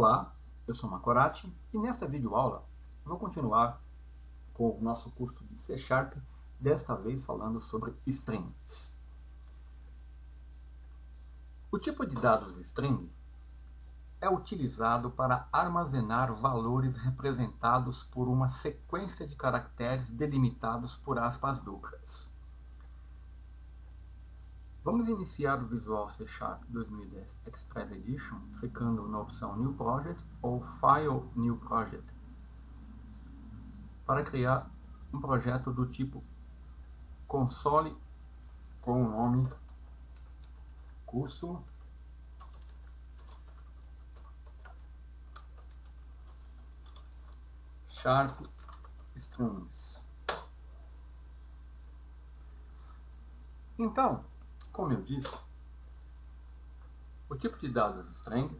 Olá, eu sou Macorati e nesta videoaula vou continuar com o nosso curso de C#, desta vez falando sobre strings. O tipo de dados string é utilizado para armazenar valores representados por uma sequência de caracteres delimitados por aspas duplas. Vamos iniciar o Visual C# 2010 Express Edition clicando na opção New Project ou File New Project para criar um projeto do tipo console com o nome curso Sharp Strings. Então, como eu disse, o tipo de dados string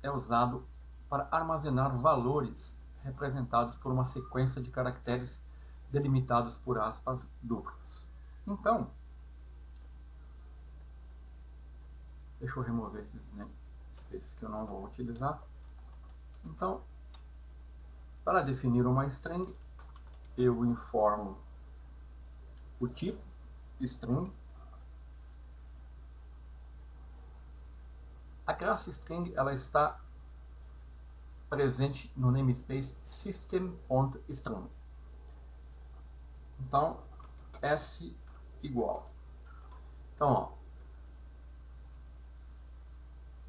é usado para armazenar valores representados por uma sequência de caracteres delimitados por aspas duplas. Então, deixa eu remover esses spaces que eu não vou utilizar. Então, para definir uma string, eu informo o tipo string. A classe string ela está presente no namespace system.string. Então, S igual. Então, ó,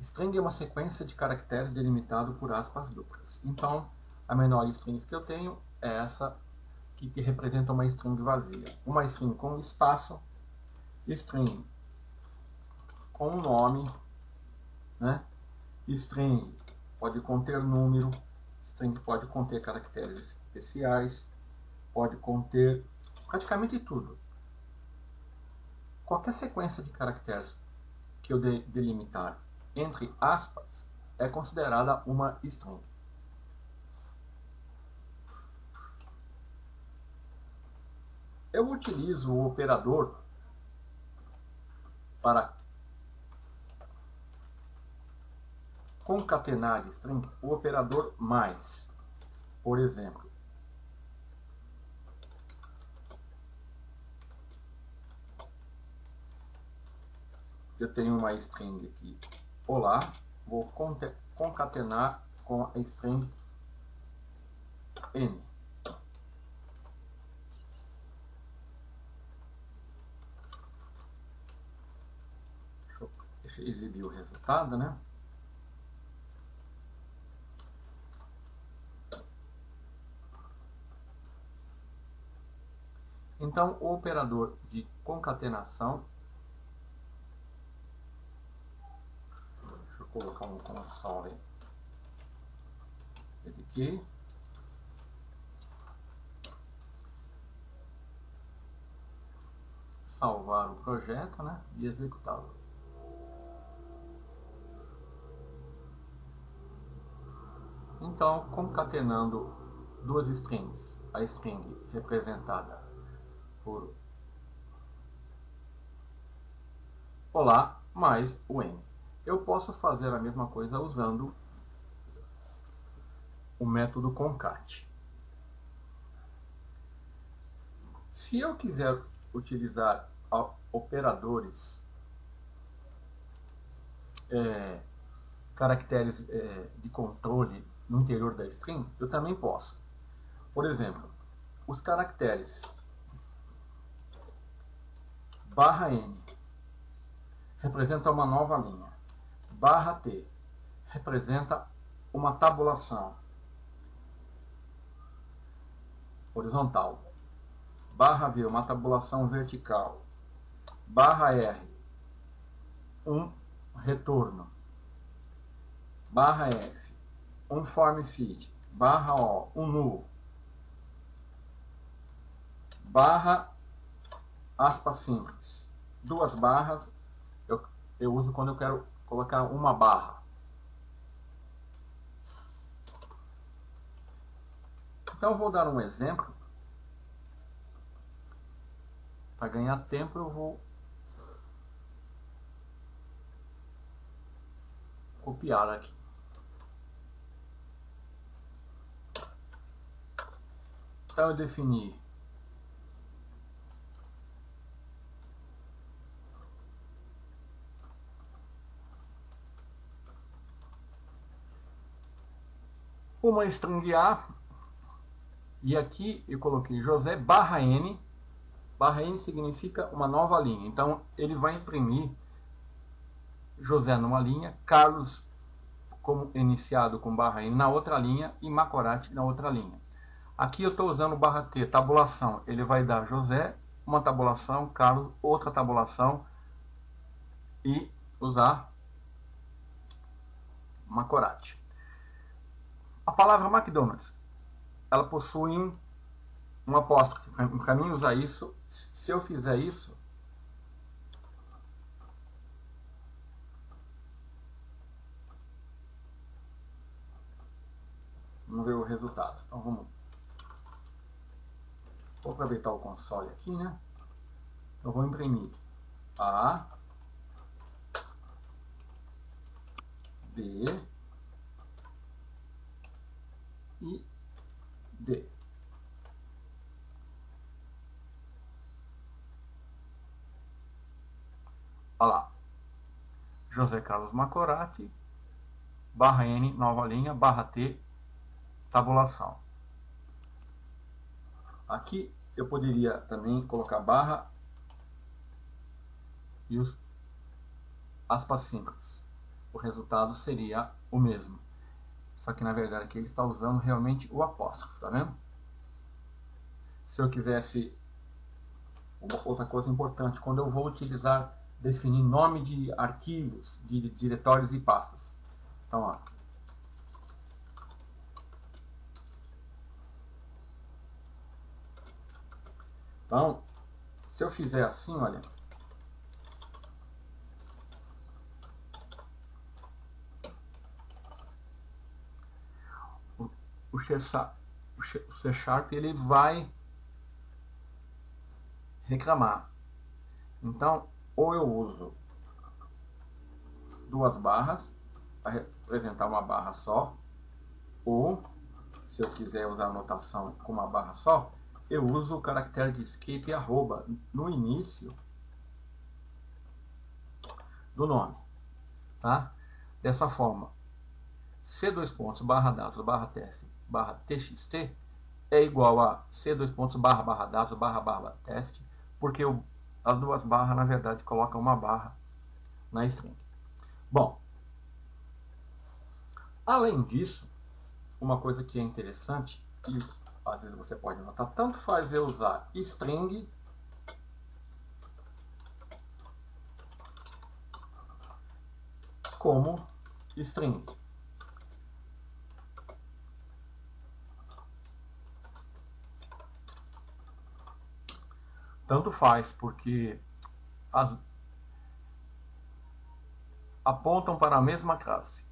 string é uma sequência de caracteres delimitado por aspas duplas. Então, a menor string que eu tenho é essa que representa uma string vazia. Uma string com espaço, string com um nome, né? String pode conter número, string pode conter caracteres especiais, pode conter praticamente tudo. Qualquer sequência de caracteres que eu delimitar entre aspas é considerada uma string. Eu utilizo o operador para concatenar string, o operador mais. Por exemplo, eu tenho uma string aqui, olá, vou concatenar com a string n. Deixa eu exibir o resultado, né? Então, o operador de concatenação, deixa eu colocar um console aqui, salvar o projeto, né, e executá-lo. Então, concatenando duas strings, a string representada por olá mais o n. Eu posso fazer a mesma coisa usando o método concat. Se eu quiser utilizar operadores, caracteres de controle no interior da string, eu também posso. Por exemplo, os caracteres /n representa uma nova linha, /t representa uma tabulação horizontal, /v uma tabulação vertical, /r um retorno, /f um form feed, /o um null, aspas simples, duas barras eu uso quando eu quero colocar uma barra. Então eu vou dar um exemplo. Para ganhar tempo eu vou copiar aqui. Então eu defini uma string A, e aqui eu coloquei José barra N. Barra N significa uma nova linha. Então ele vai imprimir José numa linha, Carlos como iniciado com barra N na outra linha e Macorati na outra linha. Aqui eu estou usando barra T, tabulação. Ele vai dar José, uma tabulação, Carlos, outra tabulação e usar Macorati. A palavra McDonald's, ela possui um apóstrofe. Para mim usar isso, se eu fizer isso, vamos ver o resultado. Então vou aproveitar o console aqui, né? Eu vou imprimir A, B e D. Olha lá. José Carlos Macorati, barra N, nova linha, barra T, tabulação. Aqui eu poderia também colocar barra e os aspas simples. O resultado seria o mesmo. Só que na verdade aqui ele está usando realmente o apóstrofo, tá vendo? Se eu quisesse, outra coisa importante, quando eu vou utilizar, definir nome de arquivos, de diretórios e pastas. Então, ó. Então, se eu fizer assim, olha, o C Sharp ele vai reclamar. Então, ou eu uso duas barras para representar uma barra só, ou se eu quiser usar a notação com uma barra só, eu uso o caractere de escape arroba no início do nome, tá? Dessa forma, c dois pontos barra dados barra teste barra txt é igual a c dois pontos barra barra dados barra teste, porque as duas barras na verdade colocam uma barra na string. Bom, além disso, uma coisa que é interessante, e às vezes você pode notar, tanto faz eu usar string como string. Tanto faz, porque apontam para a mesma classe,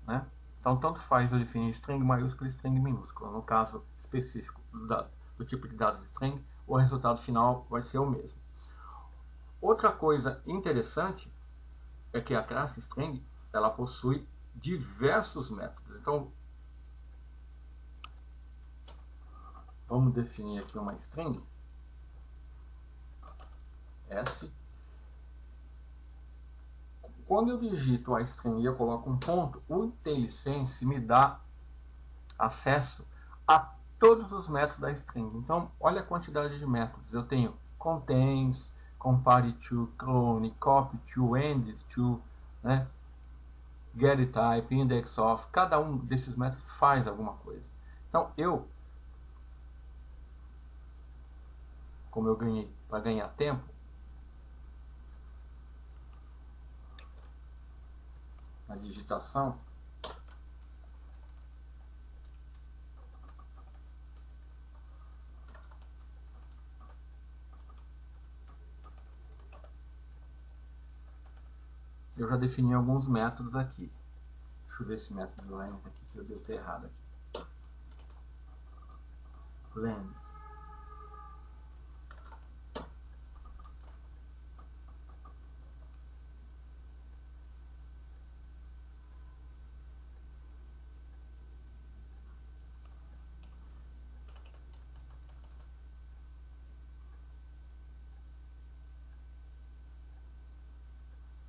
né? Então, tanto faz eu definir string maiúsculo e string minúsculo. No caso específico do tipo de dados string, o resultado final vai ser o mesmo. Outra coisa interessante é que a classe string ela possui diversos métodos. Então, vamos definir aqui uma string S. Quando eu digito a string e eu coloco um ponto, o IntelliSense me dá acesso a todos os métodos da string. Então, olha a quantidade de métodos. Eu tenho contains, compare to, clone, copy to, end to, né? getType, index of. Cada um desses métodos faz alguma coisa. Então, como eu ganhei para ganhar tempo, na digitação, eu já defini alguns métodos aqui. Deixa eu ver esse método length aqui que eu devo ter errado aqui. Length.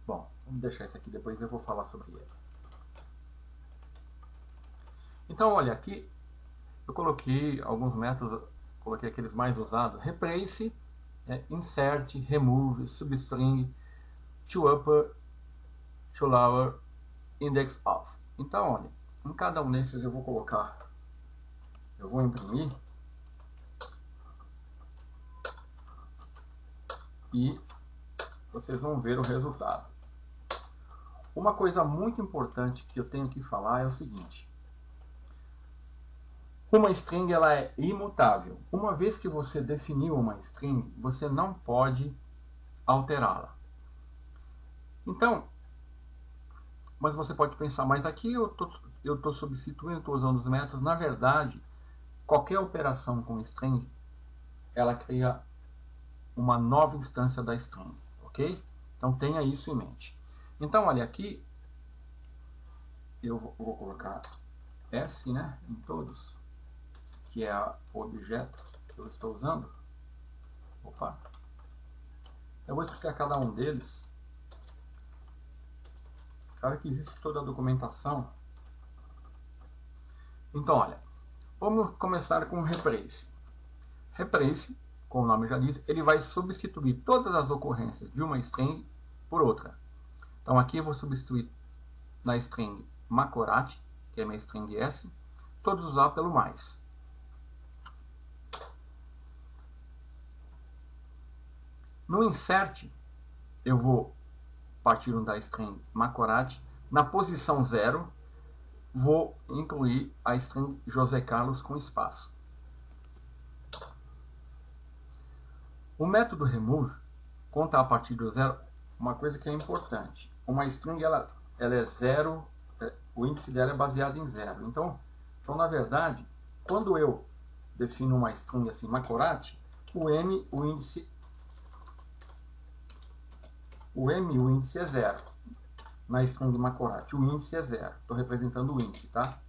Bom, vamos deixar isso aqui, depois eu vou falar sobre ele. Então, olha, aqui eu coloquei alguns métodos, coloquei aqueles mais usados: replace, insert, remove, substring, toUpper, toLower, index of. Então, olha, em cada um desses eu vou colocar, eu vou imprimir e vocês vão ver o resultado. Uma coisa muito importante que eu tenho que falar é o seguinte: uma string ela é imutável. Uma vez que você definiu uma string, você não pode alterá-la. Então, mas você pode pensar, mas aqui eu estou substituindo, estou usando os métodos. Na verdade, qualquer operação com string, ela cria uma nova instância da string, ok? Então tenha isso em mente. Então, olha, aqui eu vou colocar S, né, em todos, que é o objeto que eu estou usando. Opa! Eu vou explicar cada um deles. Claro que existe toda a documentação. Então, olha, vamos começar com o replace. Replace, como o nome já diz, ele vai substituir todas as ocorrências de uma string por outra. Então aqui eu vou substituir na string Macorati, que é minha string S, todos os A pelo mais. No insert, eu vou partir da string Macorati, na posição 0, vou incluir a string José Carlos com espaço. O método remove conta a partir do 0 uma coisa que é importante. Uma string ela é 0, o índice dela é baseado em 0. Então, na verdade, quando eu defino uma string assim, Macorati, o M, o índice é 0. Na string Macorati, o índice é 0. Estou representando o índice, tá?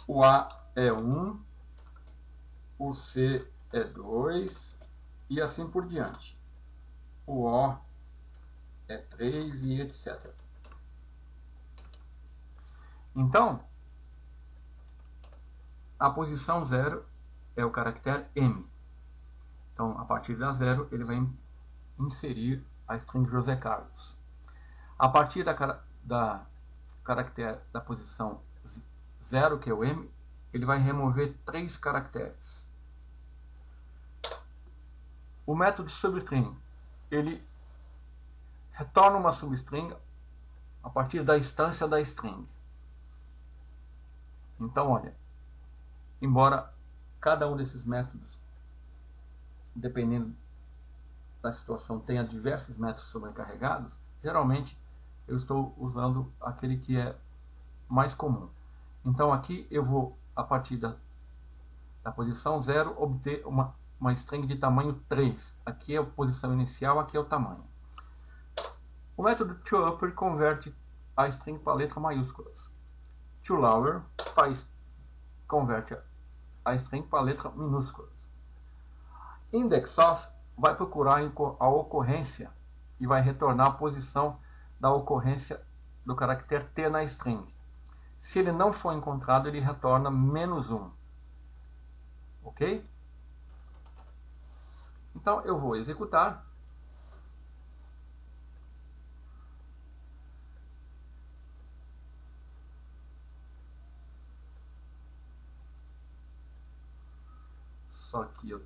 O A é 1, o C é 2 e assim por diante. O O é 3 e etc. Então, a posição 0 é o caractere M. Então, a partir da 0, ele vai inserir a string José Carlos. A partir da caractere da posição 0, que é o M, ele vai remover 3 caracteres. O método substring, ele retorna uma substring a partir da instância da string. Então, olha, embora cada um desses métodos, dependendo da situação, tenha diversos métodos sobrecarregados, geralmente eu estou usando aquele que é mais comum. Então aqui eu vou, a partir da posição 0, obter uma string de tamanho 3. Aqui é a posição inicial, aqui é o tamanho. O método toUpper converte a string para letra maiúsculas. toLower converte a string para letra minúsculas. Index of vai procurar a ocorrência e vai retornar a posição da ocorrência do caractere T na string. Se ele não for encontrado, ele retorna -1. Ok? Então eu vou executar. Só que eu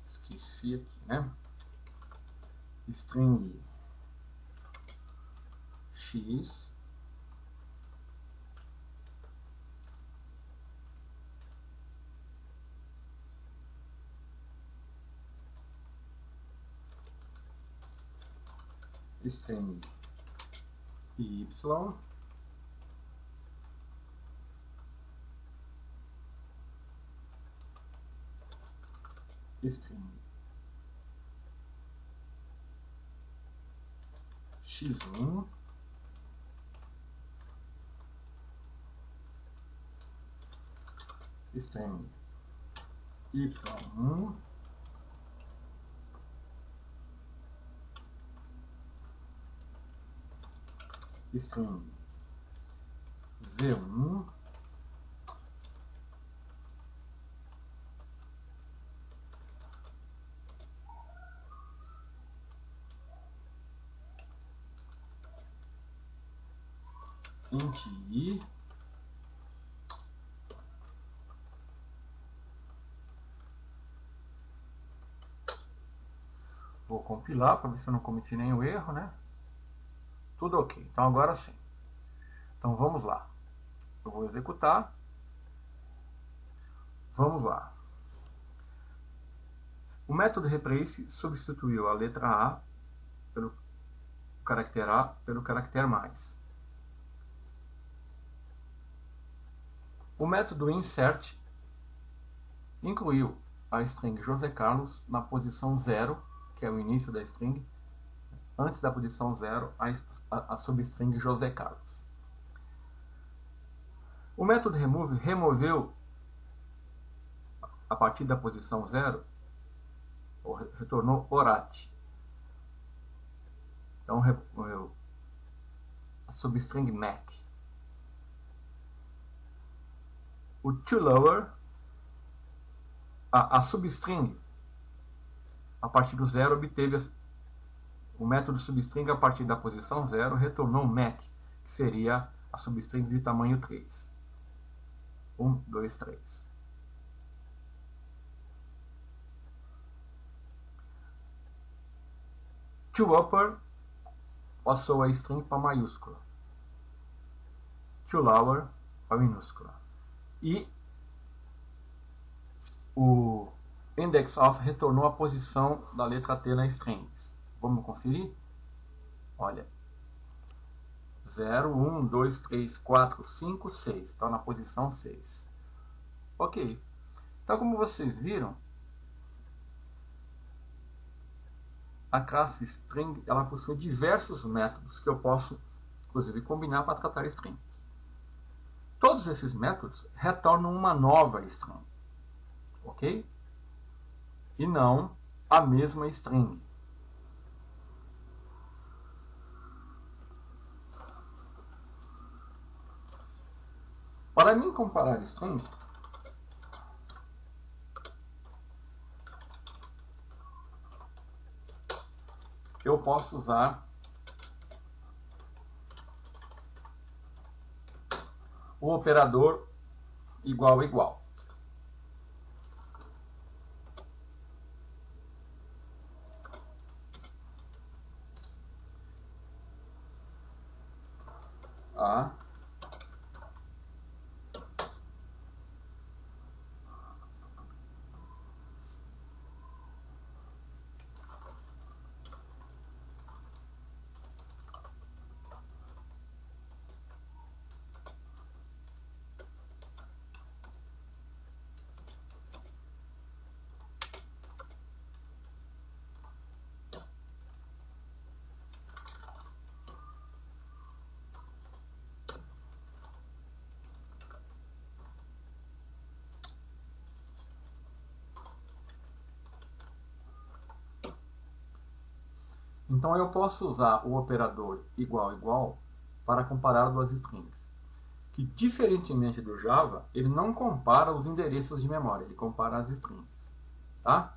esqueci aqui, né? String x string y string x1 string y1 string string z1 int i vou compilar para ver se eu não cometi nenhum erro, né? Tudo ok. Então agora sim. Então vamos lá. Eu vou executar. Vamos lá. O método replace substituiu a letra A pelo caractere A pelo caractere mais. O método insert incluiu a string José Carlos na posição 0, que é o início da string, antes da posição 0, a substring José Carlos. O método remove removeu, a partir da posição 0, retornou orat. Então, removeu a substring mac. O toLower, a substring, a partir do 0, obteve o método substring a partir da posição 0, retornou mac, que seria a substring de tamanho 3. 1, 2, 3. toUpper passou a string para maiúscula. toLower para minúscula. E o indexOf retornou a posição da letra T na string. Vamos conferir? Olha. 0, 1, 2, 3, 4, 5, 6. Está na posição 6. Ok. Então, como vocês viram, a classe string ela possui diversos métodos que eu posso, inclusive, combinar para tratar strings. Todos esses métodos retornam uma nova string. Ok? E não a mesma string. Para mim comparar string, eu posso usar o operador igual a igual. Tá? Então eu posso usar o operador igual a igual para comparar duas strings, que diferentemente do Java, ele não compara os endereços de memória, ele compara as strings. Tá?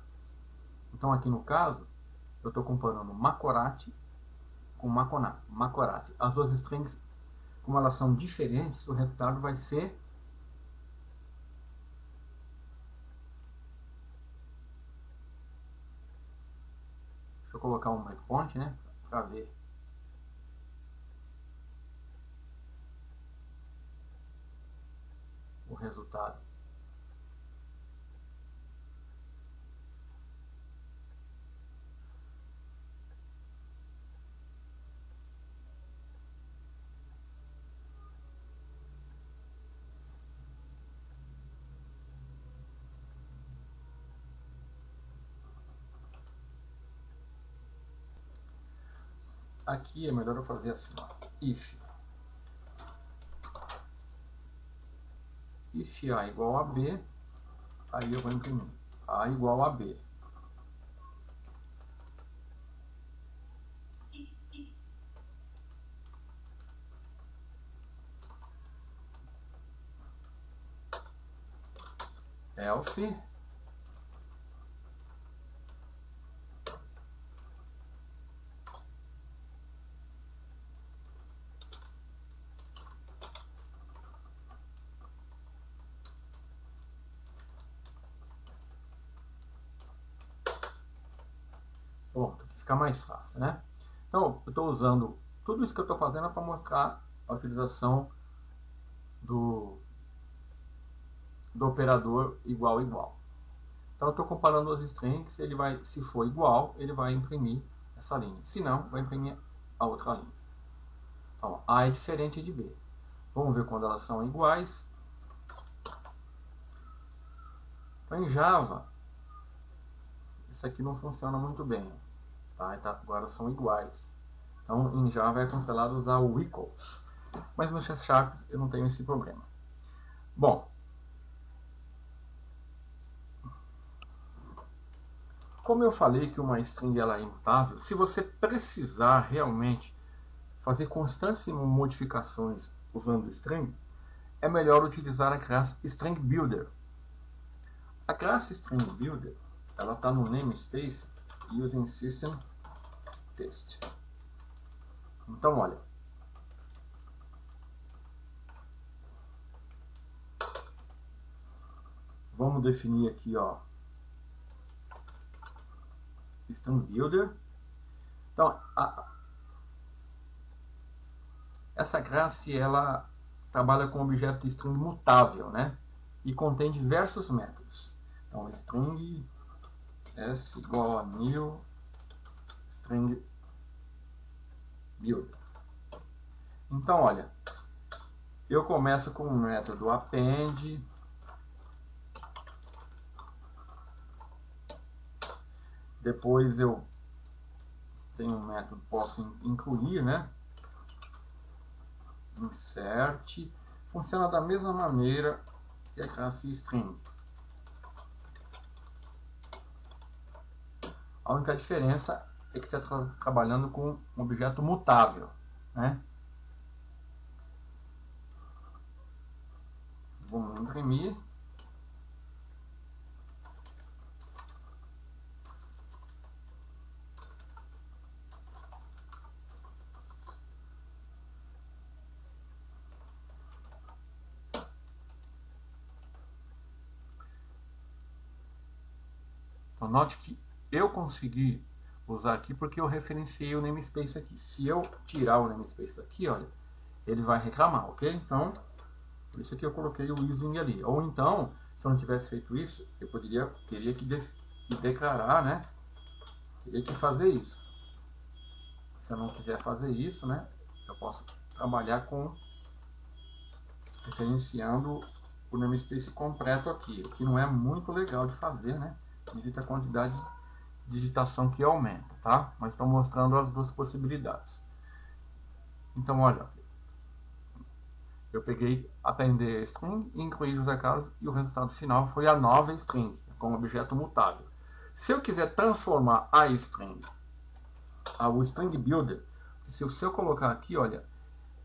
Então aqui no caso, eu estou comparando Macorati com Macorati. As duas strings, como elas são diferentes, o resultado vai ser deixa eu colocar um breakpoint, né, para ver. O resultado. Aqui é melhor eu fazer assim, ó. If A igual a B, aí eu vou imprimir A igual a B. else pronto, fica mais fácil, né? Então, eu estou usando tudo isso que eu estou fazendo para mostrar a utilização do operador igual igual. Então, eu estou comparando as strings, ele vai, se for igual, ele vai imprimir essa linha. Se não, vai imprimir a outra linha. Então, A é diferente de B. Vamos ver quando elas são iguais. Então, em Java, isso aqui não funciona muito bem. Tá? Então, agora são iguais. Então, em Java é cancelado usar o equals. Mas no C# eu não tenho esse problema. Bom, como eu falei que uma string ela é imutável, se você precisar realmente fazer constantes modificações usando string, é melhor utilizar a classe String Builder. A classe String Builder ela está no namespace using system test. Então, olha, vamos definir aqui, ó, String Builder. Então, essa classe ela trabalha com objeto de string mutável, né? E contém diversos métodos. Então, string s igual a new string builder. Então, olha, eu começo com o método append, depois eu tenho um método, posso incluir, né? Insert, funciona da mesma maneira que a classe string. A única diferença é que você está trabalhando com um objeto mutável, né? Vamos imprimir. Então, note que eu consegui usar aqui porque eu referenciei o namespace aqui. Se eu tirar o namespace aqui, olha, ele vai reclamar, ok? Então, por isso que eu coloquei o using ali. Ou então, se eu não tivesse feito isso, eu teria que declarar, né? Teria que fazer isso. Se eu não quiser fazer isso, né? Eu posso trabalhar com referenciando o namespace completo aqui, o que não é muito legal de fazer, né? Devido à quantidade de digitação que aumenta, tá? Mas estou mostrando as duas possibilidades. Então, olha, eu peguei appender string, incluí os recados e o resultado final foi a nova string, com objeto mutável. Se eu quiser transformar a string, o string builder, se eu colocar aqui, olha,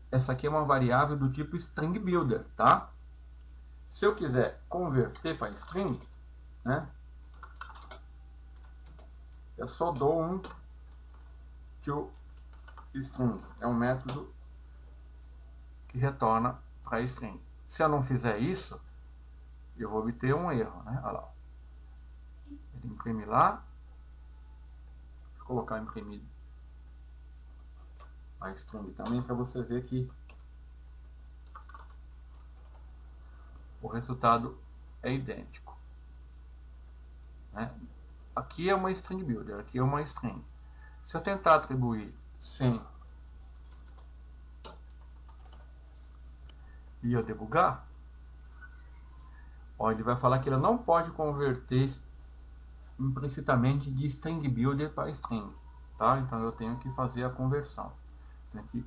essa aqui é uma variável do tipo string builder, tá? Se eu quiser converter para string, né? Eu só dou um toString, é um método que retorna para string. Se eu não fizer isso, eu vou obter um erro, né? Olha lá. Ele imprime lá. Vou colocar imprimido a string também para você ver que o resultado é idêntico, né? Aqui é uma string builder, aqui é uma string. Se eu tentar atribuir sem e eu debugar, ó, ele vai falar que ele não pode converter implicitamente de string builder para string, tá? Então eu tenho que fazer a conversão, tenho que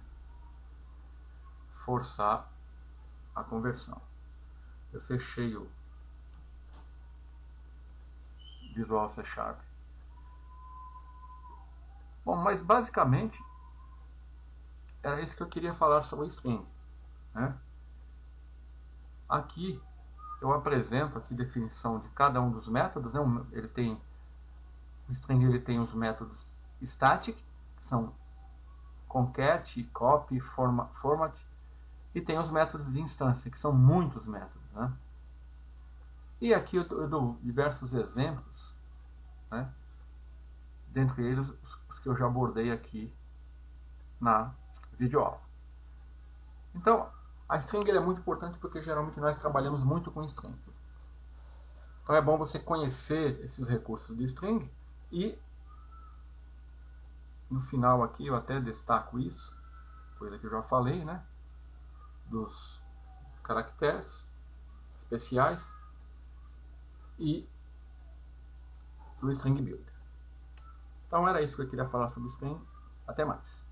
forçar a conversão. Eu fechei o Visual C#. Bom, mas basicamente era isso que eu queria falar sobre o string, né? Aqui eu apresento aqui definição de cada um dos métodos, né? O string ele tem os métodos static, que são concat, copy, format, e tem os métodos de instância, que são muitos métodos, né? E aqui eu dou diversos exemplos, né? Dentre eles os que eu já abordei aqui na videoaula. Então, a string é muito importante porque geralmente nós trabalhamos muito com string. Então é bom você conhecer esses recursos de string e no final aqui eu até destaco isso, coisa que eu já falei, né? Dos caracteres especiais e do string builder. Então era isso que eu queria falar sobre string. Até mais.